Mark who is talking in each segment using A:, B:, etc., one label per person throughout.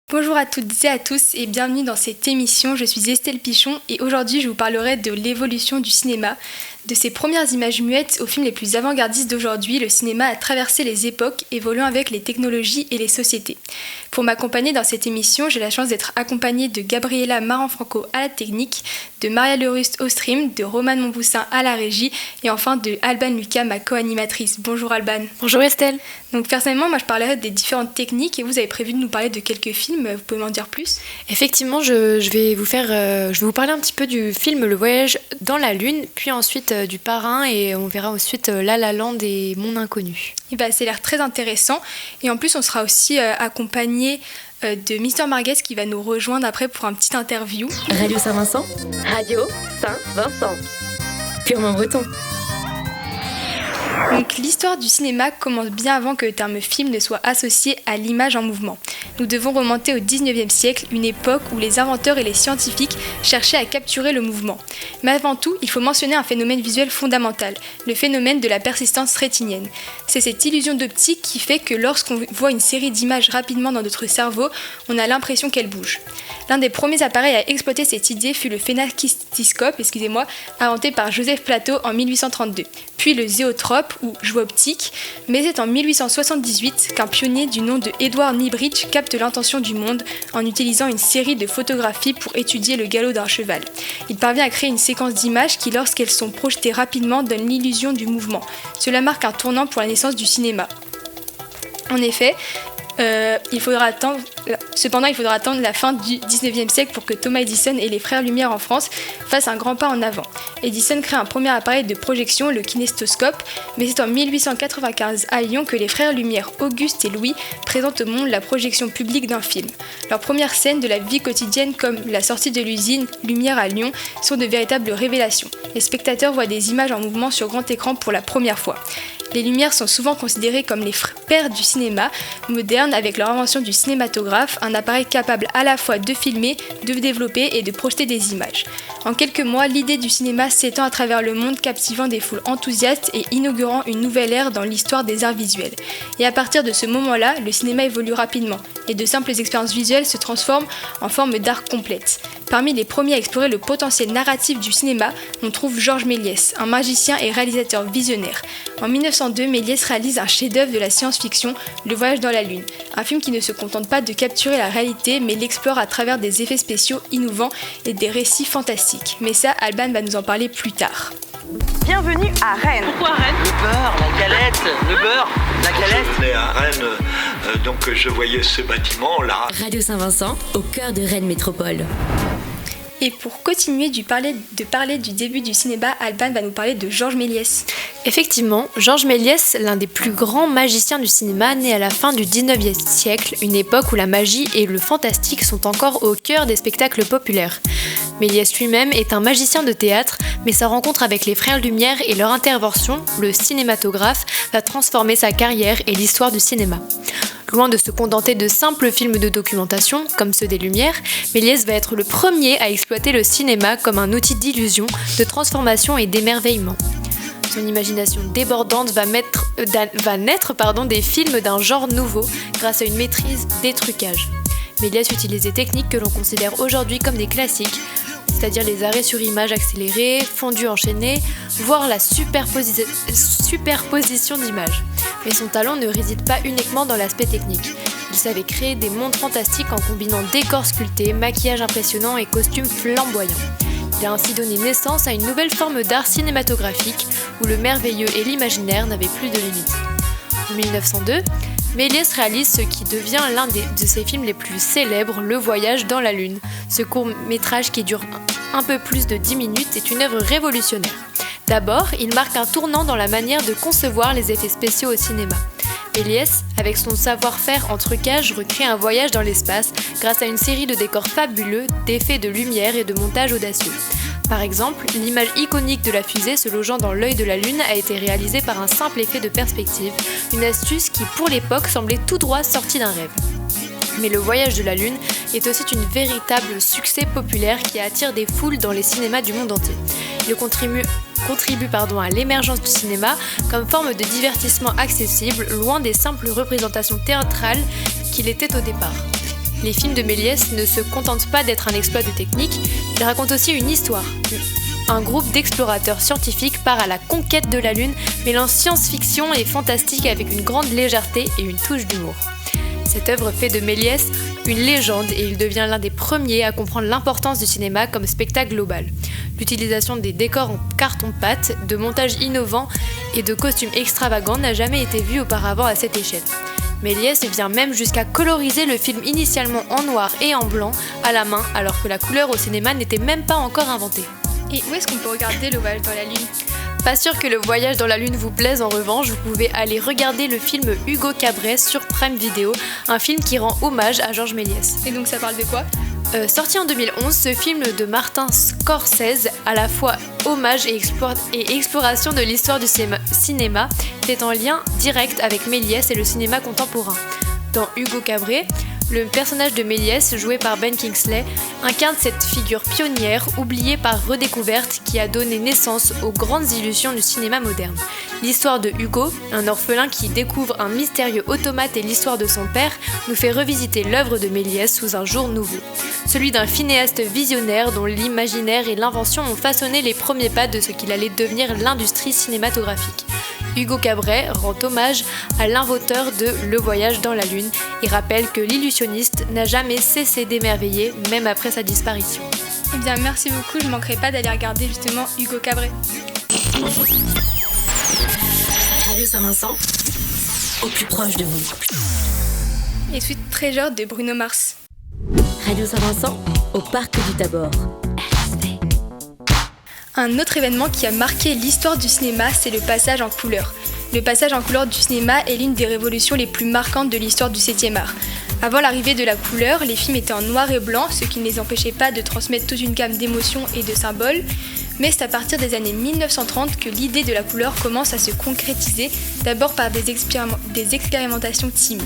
A: Bonjour à toutes et à tous et bienvenue dans cette émission. Je suis Estelle Pichon et aujourd'hui je vous parlerai de l'évolution du cinéma. De ses premières images muettes aux films les plus avant-gardistes d'aujourd'hui, le cinéma a traversé les époques, évoluant avec les technologies et les sociétés. Pour m'accompagner dans cette émission, j'ai la chance d'être accompagnée de Gabriela Maran-Franco à la technique, de Maria Lerust au stream, de Roman Monboussin à la régie et enfin de Alban Lucas, ma co-animatrice. Bonjour Alban.
B: Bonjour Estelle.
A: Donc personnellement, moi je parlerai des différentes techniques et vous avez prévu de nous parler de quelques films, vous pouvez m'en dire plus ?
B: Effectivement, je vais vous parler un petit peu du film Le Voyage dans la Lune, puis ensuite du Parrain et on verra ensuite La La Land et Mon Inconnu.
A: Et ça a l'air très intéressant et en plus on sera aussi accompagné de Mister Marguez qui va nous rejoindre après pour un petit interview.
C: Radio Saint-Vincent. Radio Saint-Vincent. Purement breton.
A: Donc l'histoire du cinéma commence bien avant que le terme film ne soit associé à l'image en mouvement. Nous devons remonter au 19e siècle, une époque où les inventeurs et les scientifiques cherchaient à capturer le mouvement. Mais avant tout, il faut mentionner un phénomène visuel fondamental, le phénomène de la persistance rétinienne. C'est cette illusion d'optique qui fait que lorsqu'on voit une série d'images rapidement dans notre cerveau, on a l'impression qu'elles bougent. L'un des premiers appareils à exploiter cette idée fut le phénakistiscope, inventé par Joseph Plateau en 1832, puis le zéotrope ou jouet optique, mais c'est en 1878 qu'un pionnier du nom de Edward Muybridge capte l'intention du monde en utilisant une série de photographies pour étudier le galop d'un cheval. Il parvient à créer une séquence d'images qui, lorsqu'elles sont projetées rapidement, donne l'illusion du mouvement. Cela marque un tournant pour la naissance du cinéma. En effet, il faudra attendre la fin du 19e siècle pour que Thomas Edison et les frères Lumière en France fassent un grand pas en avant. Edison crée un premier appareil de projection, le kinestoscope, mais c'est en 1895 à Lyon que les frères Lumière, Auguste et Louis, présentent au monde la projection publique d'un film. Leurs premières scènes de la vie quotidienne, comme la sortie de l'usine Lumière à Lyon, sont de véritables révélations. Les spectateurs voient des images en mouvement sur grand écran pour la première fois. Les Lumières sont souvent considérés comme les pères du cinéma moderne avec leur invention du cinématographe, un appareil capable à la fois de filmer, de développer et de projeter des images. En quelques mois, l'idée du cinéma s'étend à travers le monde, captivant des foules enthousiastes et inaugurant une nouvelle ère dans l'histoire des arts visuels. Et à partir de ce moment-là, le cinéma évolue rapidement et de simples expériences visuelles se transforment en forme d'art complète. Parmi les premiers à explorer le potentiel narratif du cinéma, on trouve Georges Méliès, un magicien et réalisateur visionnaire. En 1902, Méliès réalise un chef-d'œuvre de la science-fiction, Le Voyage dans la Lune, un film qui ne se contente pas de capturer la réalité, mais l'explore à travers des effets spéciaux innovants et des récits fantastiques. Mais ça, Alban va nous en parler plus tard.
D: Bienvenue à Rennes.
E: Pourquoi Rennes?
F: Le beurre, la galette, le beurre, la galette.
G: Je venais à Rennes, donc je voyais ce bâtiment-là.
C: Radio Saint-Vincent, au cœur de Rennes Métropole.
A: Et pour continuer de parler du début du cinéma, Alban va nous parler de Georges Méliès.
B: Effectivement, Georges Méliès, l'un des plus grands magiciens du cinéma, né à la fin du 19e siècle, une époque où la magie et le fantastique sont encore au cœur des spectacles populaires. Méliès lui-même est un magicien de théâtre, mais sa rencontre avec les frères Lumière et leur intervention, le cinématographe, va transformer sa carrière et l'histoire du cinéma. Loin de se contenter de simples films de documentation, comme ceux des Lumières, Méliès va être le premier à exploiter le cinéma comme un outil d'illusion, de transformation et d'émerveillement. Son imagination débordante va naître des films d'un genre nouveau, grâce à une maîtrise des trucages. Méliès utilise des techniques que l'on considère aujourd'hui comme des classiques, c'est-à-dire les arrêts sur image accélérés, fondus enchaînés, voire la superposition d'images. Mais son talent ne réside pas uniquement dans l'aspect technique. Il savait créer des mondes fantastiques en combinant décors sculptés, maquillage impressionnant et costumes flamboyants. Il a ainsi donné naissance à une nouvelle forme d'art cinématographique où le merveilleux et l'imaginaire n'avaient plus de limites. En 1902, Méliès réalise ce qui devient l'un de ses films les plus célèbres, Le Voyage dans la Lune. Ce court-métrage qui dure un peu plus de 10 minutes est une œuvre révolutionnaire. D'abord, il marque un tournant dans la manière de concevoir les effets spéciaux au cinéma. Méliès, avec son savoir-faire en trucage, recrée un voyage dans l'espace grâce à une série de décors fabuleux, d'effets de lumière et de montages audacieux. Par exemple, l'image iconique de la fusée se logeant dans l'œil de la Lune a été réalisée par un simple effet de perspective, une astuce qui, pour l'époque, semblait tout droit sortie d'un rêve. Mais Le Voyage de la Lune est aussi un véritable succès populaire qui attire des foules dans les cinémas du monde entier. Il contribue à l'émergence du cinéma comme forme de divertissement accessible, loin des simples représentations théâtrales qu'il était au départ. Les films de Méliès ne se contentent pas d'être un exploit de technique, ils racontent aussi une histoire. Un groupe d'explorateurs scientifiques part à la conquête de la Lune, mêlant science-fiction et fantastique avec une grande légèreté et une touche d'humour. Cette œuvre fait de Méliès une légende et il devient l'un des premiers à comprendre l'importance du cinéma comme spectacle global. L'utilisation des décors en carton-pâte, de montages innovants et de costumes extravagants n'a jamais été vue auparavant à cette échelle. Méliès vient même jusqu'à coloriser le film initialement en noir et en blanc à la main alors que la couleur au cinéma n'était même pas encore inventée.
A: Et où est-ce qu'on peut regarder Le Voyage dans la Lune ?
B: Pas sûr que Le Voyage dans la Lune vous plaise, en revanche, vous pouvez aller regarder le film Hugo Cabret sur Prime Video, un film qui rend hommage à Georges Méliès.
A: Et donc ça parle de quoi ?
B: Sorti en 2011, ce film de Martin Scorsese, à la fois hommage et exploration de l'histoire du cinéma, fait en lien direct avec Méliès et le cinéma contemporain. Dans Hugo Cabret, le personnage de Méliès, joué par Ben Kingsley, incarne cette figure pionnière, oubliée par redécouverte, qui a donné naissance aux grandes illusions du cinéma moderne. L'histoire de Hugo, un orphelin qui découvre un mystérieux automate et l'histoire de son père, nous fait revisiter l'œuvre de Méliès sous un jour nouveau. Celui d'un cinéaste visionnaire dont l'imaginaire et l'invention ont façonné les premiers pas de ce qu'il allait devenir l'industrie cinématographique. Hugo Cabret rend hommage à l'inventeur de Le Voyage dans la Lune et rappelle que l'illusionniste n'a jamais cessé d'émerveiller, même après sa disparition.
A: Eh bien merci beaucoup, je ne manquerai pas d'aller regarder justement Hugo Cabret.
C: Radio Saint-Vincent, au plus proche de vous.
A: Et Sweet Treasure de Bruno Mars.
C: Radio Saint-Vincent, au parc du Tabor.
A: Un autre événement qui a marqué l'histoire du cinéma, c'est le passage en couleur. Le passage en couleur du cinéma est l'une des révolutions les plus marquantes de l'histoire du 7e art. Avant l'arrivée de la couleur, les films étaient en noir et blanc, ce qui ne les empêchait pas de transmettre toute une gamme d'émotions et de symboles. Mais c'est à partir des années 1930 que l'idée de la couleur commence à se concrétiser, d'abord par des expérimentations timides.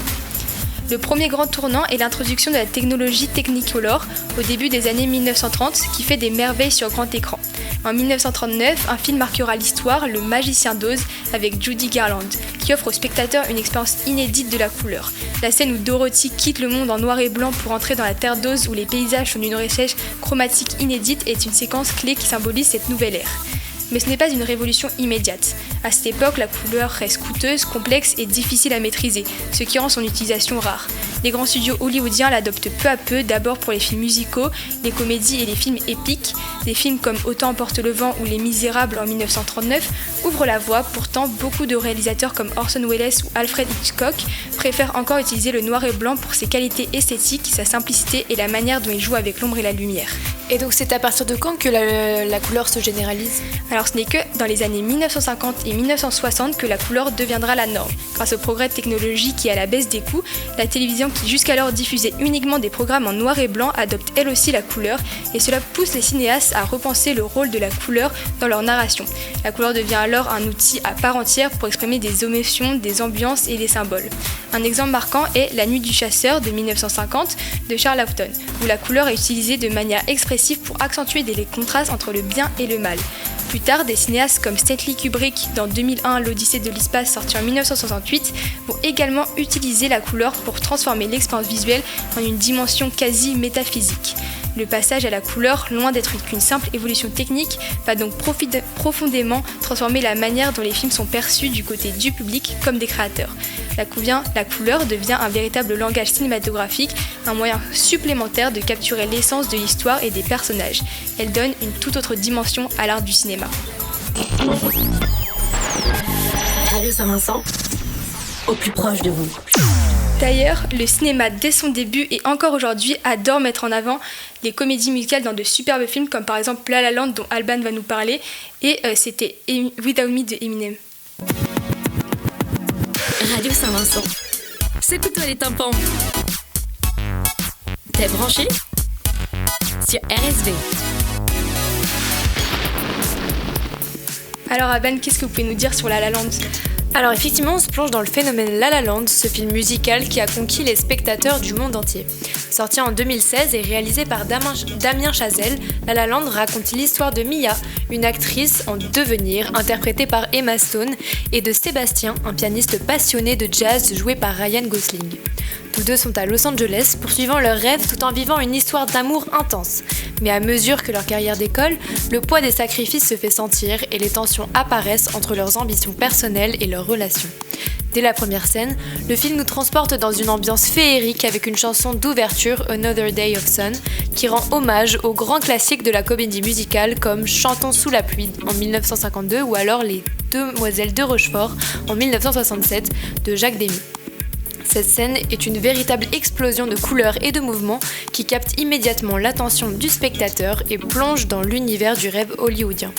A: Le premier grand tournant est l'introduction de la technologie Technicolor au début des années 1930 qui fait des merveilles sur grand écran. En 1939, un film marquera l'histoire, Le Magicien d'Oz, avec Judy Garland, qui offre aux spectateurs une expérience inédite de la couleur. La scène où Dorothy quitte le monde en noir et blanc pour entrer dans la terre d'Oz où les paysages sont d'une richesse chromatique inédite est une séquence clé qui symbolise cette nouvelle ère. Mais ce n'est pas une révolution immédiate. À cette époque, la couleur reste coûteuse, complexe et difficile à maîtriser, ce qui rend son utilisation rare. Les grands studios hollywoodiens l'adoptent peu à peu, d'abord pour les films musicaux, les comédies et les films épiques. Des films comme Autant emporte le vent ou Les Misérables en 1939 ouvrent la voie, pourtant beaucoup de réalisateurs comme Orson Welles ou Alfred Hitchcock préfèrent encore utiliser le noir et blanc pour ses qualités esthétiques, sa simplicité et la manière dont il joue avec l'ombre et la lumière.
B: Et donc c'est à partir de quand que la couleur se généralise ?
A: Alors ce n'est que dans les années 1950 et 1960 que la couleur deviendra la norme. Grâce au progrès technologique et à la baisse des coûts, la télévision qui jusqu'alors diffusait uniquement des programmes en noir et blanc adopte elle aussi la couleur et cela pousse les cinéastes à repenser le rôle de la couleur dans leur narration. La couleur devient alors un outil à part entière pour exprimer des émotions, des ambiances et des symboles. Un exemple marquant est La Nuit du Chasseur de 1950 de Charles Haughton, où la couleur est utilisée de manière expressive pour accentuer les contrastes entre le bien et le mal. Plus tard, des cinéastes comme Stanley Kubrick dans 2001 L'Odyssée de l'espace sorti en 1968 vont également utiliser la couleur pour transformer l'expérience visuelle en une dimension quasi métaphysique. Le passage à la couleur, loin d'être qu'une simple évolution technique, va donc profondément transformer la manière dont les films sont perçus du côté du public comme des créateurs. La couleur devient un véritable langage cinématographique, un moyen supplémentaire de capturer l'essence de l'histoire et des personnages. Elle donne une toute autre dimension à l'art du cinéma.
C: Radio Saint-Vincent, au plus proche de vous.
A: D'ailleurs, le cinéma, dès son début et encore aujourd'hui, adore mettre en avant les comédies musicales dans de superbes films, comme par exemple La La Land, dont Alban va nous parler, et c'était Without Me de Eminem.
C: Radio Saint-Vincent, secoue-toi les tympans. T'es branché sur RSV.
A: Alors Alban, qu'est-ce que vous pouvez nous dire sur La La Land ?
B: Alors effectivement, on se plonge dans le phénomène La La Land, ce film musical qui a conquis les spectateurs du monde entier. Sorti en 2016 et réalisé par Damien Chazelle, La La Land raconte l'histoire de Mia, une actrice en devenir interprétée par Emma Stone, et de Sébastien, un pianiste passionné de jazz joué par Ryan Gosling. Tous deux sont à Los Angeles, poursuivant leurs rêves tout en vivant une histoire d'amour intense. Mais à mesure que leur carrière décolle, le poids des sacrifices se fait sentir et les tensions apparaissent entre leurs ambitions personnelles et leurs relations. Dès la première scène, le film nous transporte dans une ambiance féerique avec une chanson d'ouverture, Another Day of Sun, qui rend hommage aux grands classiques de la comédie musicale comme Chantons sous la pluie en 1952 ou alors Les Demoiselles de Rochefort en 1967 de Jacques Demy. Cette scène est une véritable explosion de couleurs et de mouvements qui capte immédiatement l'attention du spectateur et plonge dans l'univers du rêve hollywoodien.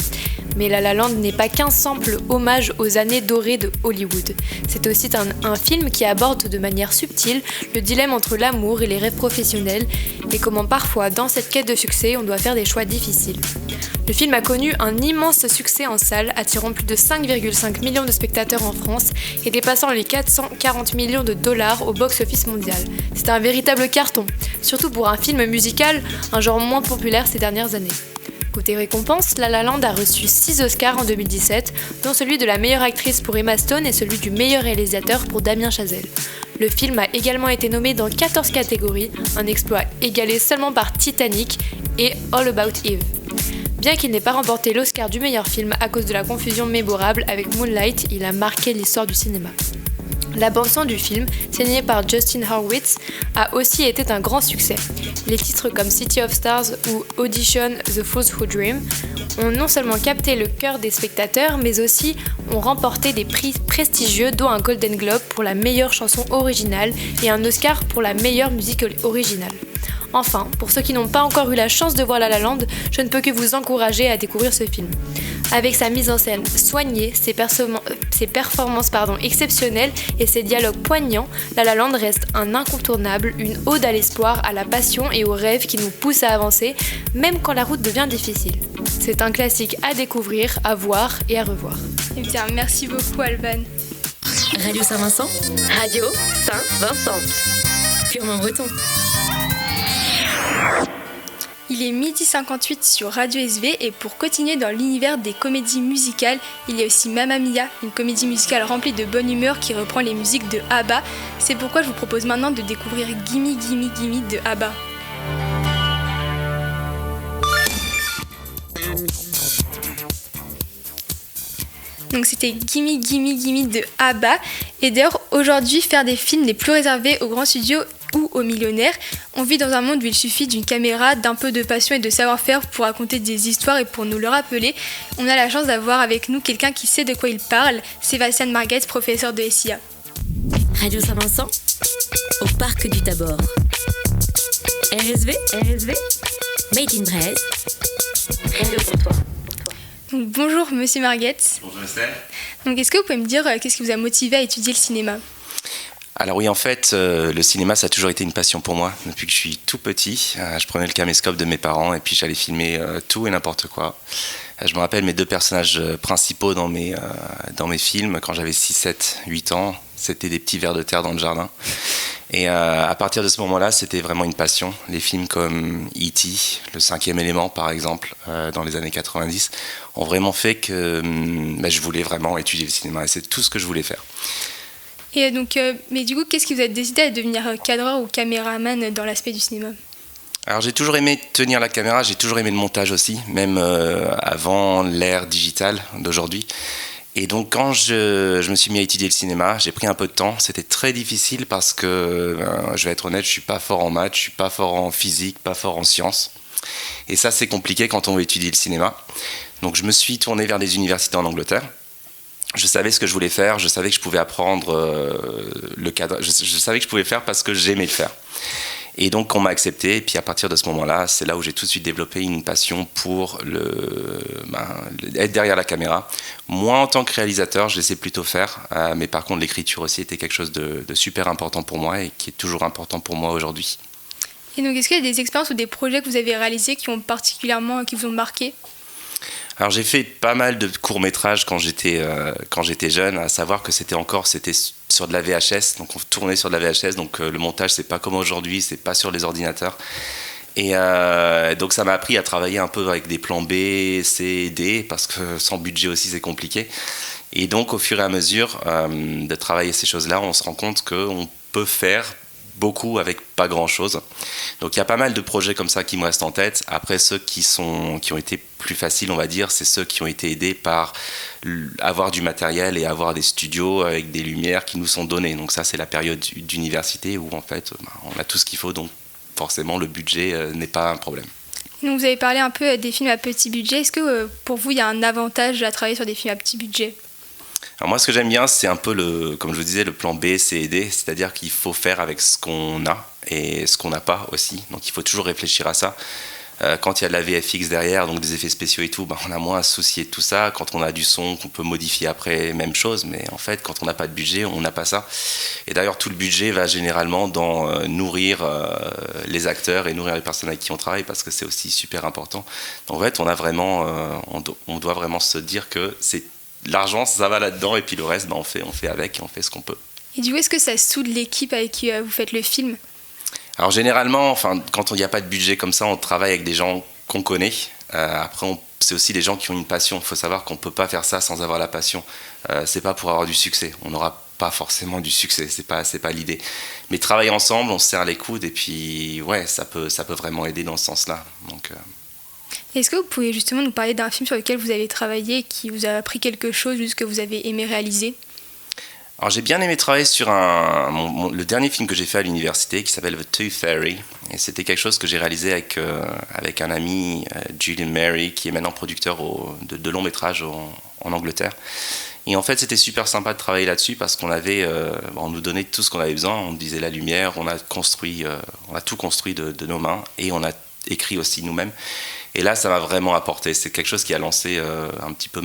B: Mais La La Land n'est pas qu'un simple hommage aux années dorées de Hollywood. C'est aussi un film qui aborde de manière subtile le dilemme entre l'amour et les rêves professionnels et comment parfois, dans cette quête de succès, on doit faire des choix difficiles. Le film a connu un immense succès en salle, attirant plus de 5,5 millions de spectateurs en France et dépassant les 440 millions de dollars au box-office mondial. C'est un véritable carton, surtout pour un film musical, un genre moins populaire ces dernières années. Côté récompense, La La Land a reçu 6 Oscars en 2017, dont celui de la meilleure actrice pour Emma Stone et celui du meilleur réalisateur pour Damien Chazelle. Le film a également été nommé dans 14 catégories, un exploit égalé seulement par Titanic et All About Eve. Bien qu'il n'ait pas remporté l'Oscar du meilleur film à cause de la confusion mémorable avec Moonlight, il a marqué l'histoire du cinéma. La bande-son du film, signée par Justin Hurwitz, a aussi été un grand succès. Les titres comme City of Stars ou Audition The Fools Who Dream ont non seulement capté le cœur des spectateurs, mais aussi ont remporté des prix prestigieux, dont un Golden Globe pour la meilleure chanson originale et un Oscar pour la meilleure musique originale. Enfin, pour ceux qui n'ont pas encore eu la chance de voir La La Land, je ne peux que vous encourager à découvrir ce film. Avec sa mise en scène soignée, ses performances exceptionnelles et ses dialogues poignants, La La Land reste un incontournable, une ode à l'espoir, à la passion et aux rêves qui nous poussent à avancer, même quand la route devient difficile. C'est un classique à découvrir, à voir et à revoir.
A: Eh bien, merci beaucoup Alban.
C: Radio Saint-Vincent.
D: Radio Saint-Vincent.
C: Purement breton.
A: Il est 12h58 sur Radio SV et pour continuer dans l'univers des comédies musicales, il y a aussi Mamma Mia, une comédie musicale remplie de bonne humeur qui reprend les musiques de ABBA. C'est pourquoi je vous propose maintenant de découvrir Gimme Gimme Gimme de ABBA. Donc c'était Gimme Gimme Gimme de ABBA. Et d'ailleurs, aujourd'hui, faire des films n'est plus réservé aux grands studios ou aux millionnaires. On vit dans un monde où il suffit d'une caméra, d'un peu de passion et de savoir-faire pour raconter des histoires et pour nous le rappeler. On a la chance d'avoir avec nous quelqu'un qui sait de quoi il parle, Sébastien Marguette, professeur de SIA.
C: Radio Saint-Vincent, au parc du Tabor. RSV, Made in Brest. Radio pour toi.
A: Donc, bonjour Monsieur Marguette.
E: Bonjour Estelle.
A: Donc est-ce que vous pouvez me dire qu'est-ce qui vous a motivé à étudier le cinéma ?
E: Alors oui, en fait, le cinéma, ça a toujours été une passion pour moi. Depuis que je suis tout petit, je prenais le caméscope de mes parents et puis j'allais filmer tout et n'importe quoi. Je me rappelle mes deux personnages principaux dans mes films, quand j'avais 6, 7, 8 ans, c'était des petits vers de terre dans le jardin. Et à partir de ce moment-là, c'était vraiment une passion. Les films comme E.T., Le 5e élément par exemple, dans les années 90, ont vraiment fait que je voulais vraiment étudier le cinéma et c'est tout ce que je voulais faire.
A: Et donc, mais du coup, qu'est-ce qui vous a décidé à devenir cadreur ou caméraman dans l'aspect du cinéma ?
E: Alors j'ai toujours aimé tenir la caméra, j'ai toujours aimé le montage aussi, même avant l'ère digitale d'aujourd'hui. Et donc quand je me suis mis à étudier le cinéma, j'ai pris un peu de temps. C'était très difficile parce que, je vais être honnête, je suis pas fort en maths, je suis pas fort en physique, pas fort en sciences. Et ça c'est compliqué quand on veut étudier le cinéma. Donc je me suis tourné vers des universités en Angleterre. Je savais ce que je voulais faire, je savais que je pouvais apprendre le cadre, je savais que je pouvais le faire parce que j'aimais le faire. Et donc on m'a accepté, et puis à partir de ce moment-là, c'est là où j'ai tout de suite développé une passion pour être derrière la caméra. Moi en tant que réalisateur, je laissais plutôt faire, mais par contre l'écriture aussi était quelque chose de super important pour moi et qui est toujours important pour moi aujourd'hui.
A: Et donc est-ce qu'il y a des expériences ou des projets que vous avez réalisés qui vous ont marqué ?
E: Alors j'ai fait pas mal de courts-métrages quand j'étais jeune, à savoir que c'était sur de la VHS, donc on tournait sur de la VHS, donc le montage c'est pas comme aujourd'hui, c'est pas sur les ordinateurs. Et donc ça m'a appris à travailler un peu avec des plans B, C, D, parce que sans budget aussi c'est compliqué. Et donc au fur et à mesure de travailler ces choses-là, on se rend compte qu'on peut faire beaucoup avec pas grand-chose. Donc il y a pas mal de projets comme ça qui me restent en tête. Après, ceux qui ont été plus faciles, on va dire, c'est ceux qui ont été aidés par avoir du matériel et avoir des studios avec des lumières qui nous sont données. Donc ça, c'est la période d'université où en fait, on a tout ce qu'il faut, donc forcément le budget n'est pas un problème.
A: Donc vous avez parlé un peu des films à petit budget. Est-ce que pour vous, il y a un avantage à travailler sur des films à petit budget ?
E: Alors moi, ce que j'aime bien, c'est un peu, comme je vous disais, le plan B, C et D, c'est-à-dire qu'il faut faire avec ce qu'on a et ce qu'on n'a pas aussi. Donc il faut toujours réfléchir à ça. Quand il y a de la VFX derrière, donc des effets spéciaux et tout, on a moins à se soucier de tout ça. Quand on a du son qu'on peut modifier après, même chose. Mais en fait, quand on n'a pas de budget, on n'a pas ça. Et d'ailleurs, tout le budget va généralement dans nourrir les acteurs et nourrir les personnes avec qui on travaille, parce que c'est aussi super important. Donc, en fait, on doit vraiment se dire que c'est l'argent, ça va là-dedans, et puis le reste, on fait avec, on fait ce qu'on peut.
A: Et du coup, est-ce que ça soude l'équipe avec qui vous faites le film ?
E: Alors généralement, quand il n'y a pas de budget comme ça, on travaille avec des gens qu'on connaît. Après, c'est aussi des gens qui ont une passion. Il faut savoir qu'on ne peut pas faire ça sans avoir la passion. C'est pas pour avoir du succès. On n'aura pas forcément du succès, c'est pas l'idée. Mais travailler ensemble, on se serre les coudes, et puis ouais, ça peut vraiment aider dans ce sens-là. Donc,
A: Est-ce que vous pouvez justement nous parler d'un film sur lequel vous avez travaillé et qui vous a appris quelque chose, juste que vous avez aimé réaliser ?
E: Alors j'ai bien aimé travailler sur le dernier film que j'ai fait à l'université qui s'appelle The Tooth Fairy, et c'était quelque chose que j'ai réalisé avec un ami, Julian Mary, qui est maintenant producteur de longs métrages en Angleterre. Et en fait c'était super sympa de travailler là-dessus, parce qu'on on nous donnait tout ce qu'on avait besoin, on nous disait la lumière, on a tout construit de nos mains, et on a écrit aussi nous-mêmes. Et là, ça m'a vraiment apporté. C'est quelque chose qui a lancé un petit peu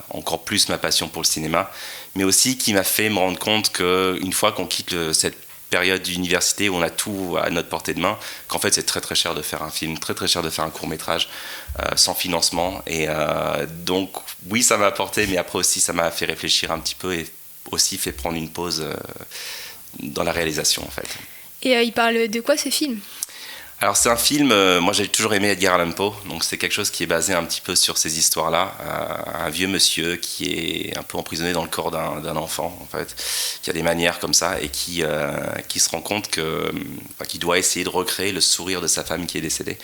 E: encore plus ma passion pour le cinéma, mais aussi qui m'a fait me rendre compte qu'une fois qu'on quitte cette période d'université où on a tout à notre portée de main, qu'en fait c'est très très cher de faire un film, très très cher de faire un court-métrage sans financement. Et donc oui, ça m'a apporté, mais après aussi ça m'a fait réfléchir un petit peu, et aussi fait prendre une pause dans la réalisation en fait.
A: Et il parle de quoi ce film ?
E: Alors c'est un film, moi j'ai toujours aimé Edgar Allan Poe, donc c'est quelque chose qui est basé un petit peu sur ces histoires-là. Un vieux monsieur qui est un peu emprisonné dans le corps d'un enfant, en fait, qui a des manières comme ça, et qui se rend compte qu'il doit essayer de recréer le sourire de sa femme qui est décédée.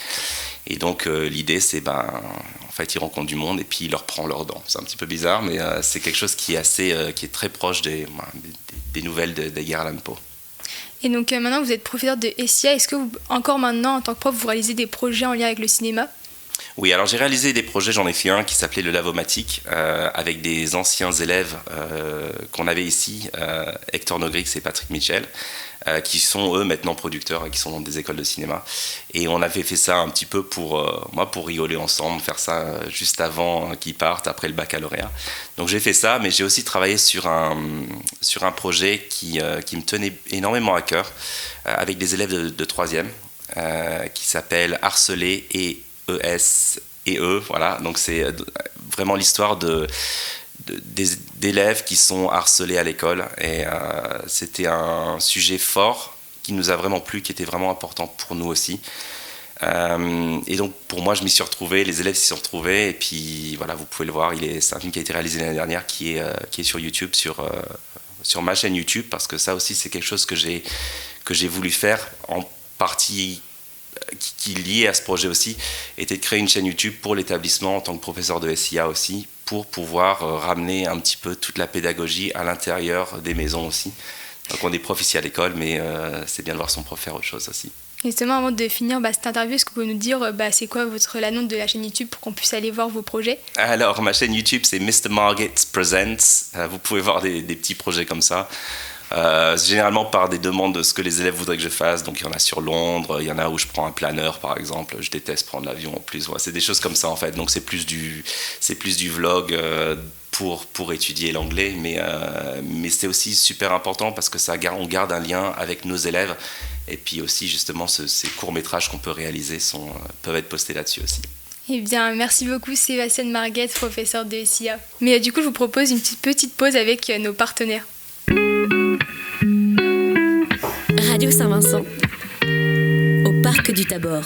E: Et donc l'idée c'est, en fait, il rencontre du monde et puis il leur prend leurs dents. C'est un petit peu bizarre, mais c'est quelque chose qui est très proche des nouvelles d'Edgar Allan Poe.
A: Et donc maintenant vous êtes professeur de SIA, est-ce que encore maintenant en tant que prof vous réalisez des projets en lien avec le cinéma ?
E: Oui, alors j'ai réalisé des projets, j'en ai fait un qui s'appelait le Lavomatique, avec des anciens élèves qu'on avait ici, Hector Nogrix et Patrick Michel, qui sont eux maintenant producteurs et qui sont dans des écoles de cinéma. Et on avait fait ça un petit peu pour rigoler ensemble, faire ça juste avant qu'ils partent, après le baccalauréat. Donc j'ai fait ça, mais j'ai aussi travaillé sur un projet qui me tenait énormément à cœur, avec des élèves de 3e, qui s'appelle Harcelés et ES et E, voilà. Donc c'est vraiment l'histoire d'élèves qui sont harcelés à l'école, et c'était un sujet fort qui nous a vraiment plu, qui était vraiment important pour nous aussi. Et donc pour moi je m'y suis retrouvé, les élèves s'y sont retrouvés, et puis voilà, vous pouvez le voir, c'est un film qui a été réalisé l'année dernière, qui est sur YouTube, sur ma chaîne YouTube, parce que ça aussi c'est quelque chose que j'ai voulu faire, en partie qui est lié à ce projet aussi, était de créer une chaîne YouTube pour l'établissement en tant que professeur de SIA aussi, pour pouvoir ramener un petit peu toute la pédagogie à l'intérieur des maisons aussi. Donc on est prof ici à l'école, mais c'est bien de voir son prof faire autre chose aussi.
A: Justement, avant de finir cette interview, est-ce que vous pouvez nous dire c'est quoi la nom de la chaîne YouTube pour qu'on puisse aller voir vos projets ?
E: Alors ma chaîne YouTube c'est Mr. Margate Presents, vous pouvez voir des petits projets comme ça. Généralement par des demandes de ce que les élèves voudraient que je fasse, donc il y en a sur Londres, il y en a où je prends un planeur par exemple, je déteste prendre l'avion en plus, c'est des choses comme ça en fait, donc c'est plus du vlog pour étudier l'anglais, mais c'est aussi super important parce que on garde un lien avec nos élèves, et puis aussi justement ces courts-métrages qu'on peut réaliser peuvent être postés là-dessus aussi.
A: Eh bien, merci beaucoup Sébastien Marguette, professeur de SIA. Mais du coup, je vous propose une petite pause avec nos partenaires.
D: Saint-Vincent, au parc du Tabor.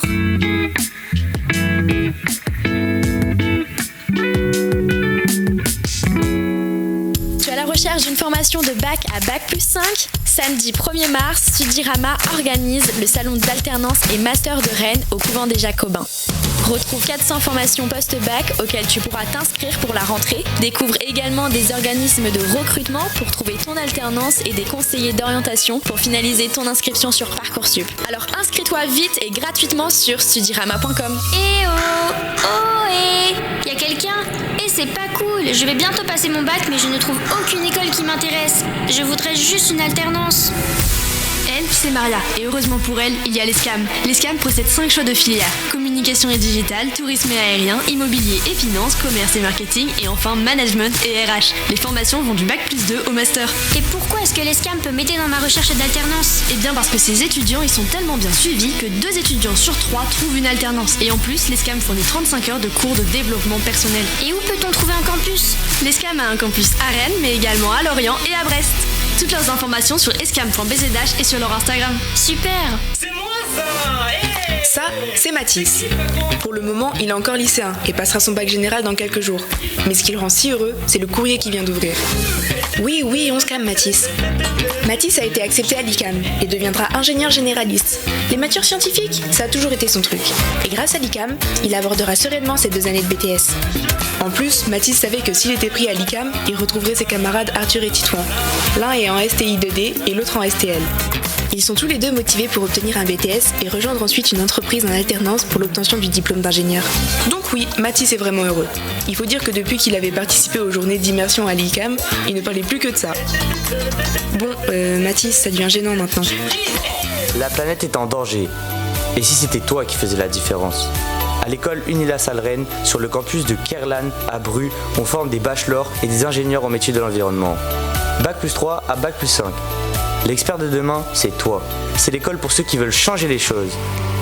H: Tu as la recherche d'une formation de bac à bac+5 ? Samedi 1er mars, Studirama organise le salon d'alternance et master de Rennes au couvent des Jacobins. Retrouve 400 formations post-bac auxquelles tu pourras t'inscrire pour la rentrée. Découvre également des organismes de recrutement pour trouver ton alternance et des conseillers d'orientation pour finaliser ton inscription sur Parcoursup. Alors inscris-toi vite et gratuitement sur studirama.com.
I: Eh oh! Oh eh! Y'a quelqu'un? Eh c'est pas cool, je vais bientôt passer mon bac mais je ne trouve aucune école qui m'intéresse. Je voudrais juste une alternance.
H: Elle, c'est Maria, et heureusement pour elle, il y a l'ESCAM. L'ESCAM possède 5 choix de filières: communication et digital, tourisme et aérien, immobilier et finance, commerce et marketing, et enfin management et RH. Les formations vont du bac+2 au master.
I: Et pourquoi est-ce que l'ESCAM peut m'aider dans ma recherche d'alternance?
H: Eh bien parce que ces étudiants, ils sont tellement bien suivis que 2 étudiants sur 3 trouvent une alternance. Et en plus, l'ESCAM fournit 35 heures de cours de développement personnel.
I: Et où peut-on trouver un campus?
H: L'ESCAM a un campus à Rennes, mais également à Lorient et à Brest. Toutes leurs informations sur escam.bzh et sur leur Instagram.
I: Super!
F: C'est moi ça! Hey!
J: Ça, c'est Mathis. Pour le moment, il est encore lycéen et passera son bac général dans quelques jours. Mais ce qui le rend si heureux, c'est le courrier qui vient d'ouvrir. Oui, on se calme, Mathis. Mathis a été accepté à l'ICAM et deviendra ingénieur généraliste. Les matières scientifiques, ça a toujours été son truc. Et grâce à l'ICAM, il abordera sereinement ses 2 années de BTS. En plus, Mathis savait que s'il était pris à l'ICAM, il retrouverait ses camarades Arthur et Titouan. L'un est en STI 2D et l'autre en STL. Ils sont tous les 2 motivés pour obtenir un BTS et rejoindre ensuite une entreprise en alternance pour l'obtention du diplôme d'ingénieur. Donc oui, Mathis est vraiment heureux. Il faut dire que depuis qu'il avait participé aux journées d'immersion à l'ICAM, il ne parlait plus que de ça. Bon, Mathis, ça devient gênant maintenant.
K: La planète est en danger. Et si c'était toi qui faisais la différence? À l'école Unilassal Rennes, sur le campus de Kerlan à Bru, on forme des bachelors et des ingénieurs au métier de l'environnement. Bac+3 à Bac+5. L'expert de demain, c'est toi. C'est l'école pour ceux qui veulent changer les choses.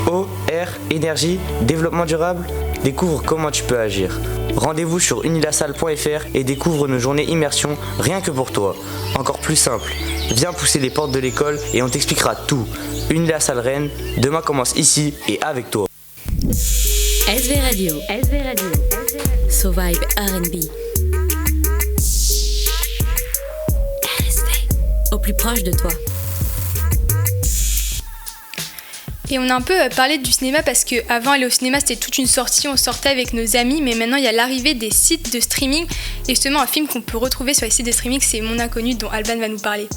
K: Eau, air, énergie, développement durable, découvre comment tu peux agir. Rendez-vous sur unilassal.fr et découvre nos journées immersion rien que pour toi. Encore plus simple, viens pousser les portes de l'école et on t'expliquera tout. Unilassal Rennes, demain commence ici et avec toi.
D: SV Radio. So Vibe R&B. Au plus proche de toi.
A: Et on a un peu parlé du cinéma parce qu'avant aller au cinéma c'était toute une sortie, on sortait avec nos amis, mais maintenant il y a l'arrivée des sites de streaming. Et justement un film qu'on peut retrouver sur les sites de streaming, c'est Mon Inconnu dont Alban va nous parler.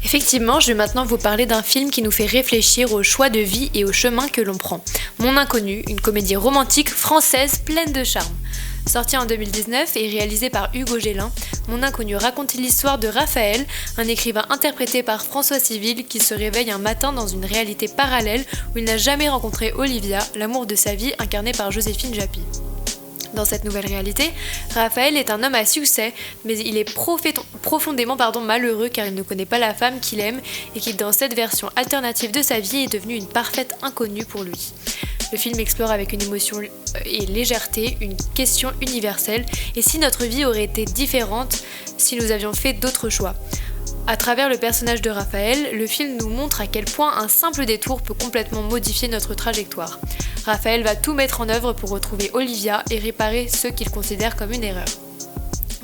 B: Effectivement, je vais maintenant vous parler d'un film qui nous fait réfléchir aux choix de vie et aux chemins que l'on prend. Mon Inconnu, une comédie romantique française pleine de charme. Sorti en 2019 et réalisé par Hugo Gélin, Mon Inconnu raconte l'histoire de Raphaël, un écrivain interprété par François Civil qui se réveille un matin dans une réalité parallèle où il n'a jamais rencontré Olivia, l'amour de sa vie incarné par Joséphine Japy. Dans cette nouvelle réalité, Raphaël est un homme à succès, mais il est profondément malheureux car il ne connaît pas la femme qu'il aime et qui, dans cette version alternative de sa vie, est devenue une parfaite inconnue pour lui. Le film explore avec une émotion et légèreté une question universelle: et si notre vie aurait été différente si nous avions fait d'autres choix ? À travers le personnage de Raphaël, le film nous montre à quel point un simple détour peut complètement modifier notre trajectoire. Raphaël va tout mettre en œuvre pour retrouver Olivia et réparer ce qu'il considère comme une erreur.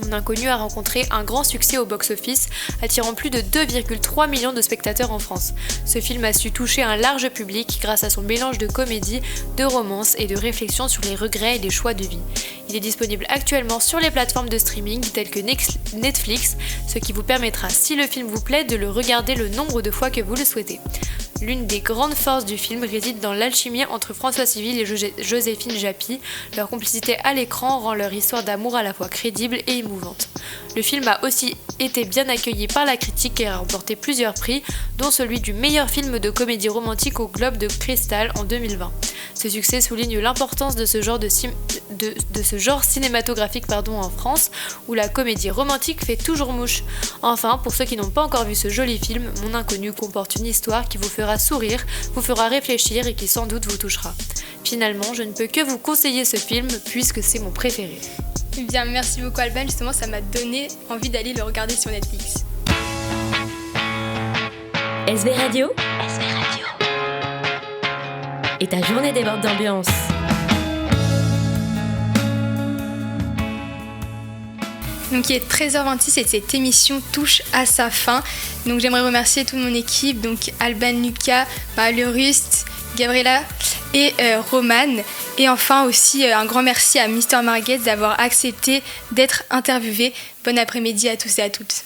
B: Mon Inconnu a rencontré un grand succès au box-office, attirant plus de 2,3 millions de spectateurs en France. Ce film a su toucher un large public grâce à son mélange de comédie, de romance et de réflexion sur les regrets et les choix de vie. Il est disponible actuellement sur les plateformes de streaming telles que Netflix, ce qui vous permettra, si le film vous plaît, de le regarder le nombre de fois que vous le souhaitez. L'une des grandes forces du film réside dans l'alchimie entre François Civil et Joséphine Japy. Leur complicité à l'écran rend leur histoire d'amour à la fois crédible et émouvante. Le film a aussi été bien accueilli par la critique et a remporté plusieurs prix, dont celui du meilleur film de comédie romantique au Globe de Cristal en 2020. Ce succès souligne l'importance de ce genre cinématographique en France, où la comédie romantique fait toujours mouche. Enfin, pour ceux qui n'ont pas encore vu ce joli film, Mon Inconnu comporte une histoire qui vous fera sourire, vous fera réfléchir et qui sans doute vous touchera. Finalement, je ne peux que vous conseiller ce film puisque c'est mon préféré.
A: Bien, merci beaucoup Alban, justement ça m'a donné envie d'aller le regarder sur Netflix.
D: SV Radio.
C: SV Radio.
D: et ta journée déborde d'ambiance.
A: Donc il est 13h26 et cette émission touche à sa fin. Donc j'aimerais remercier toute mon équipe, donc Alban, Lucas, Lurust, Gabriela et Romane. Et enfin aussi un grand merci à Mister Marguerite d'avoir accepté d'être interviewé. Bon après-midi à tous et à toutes.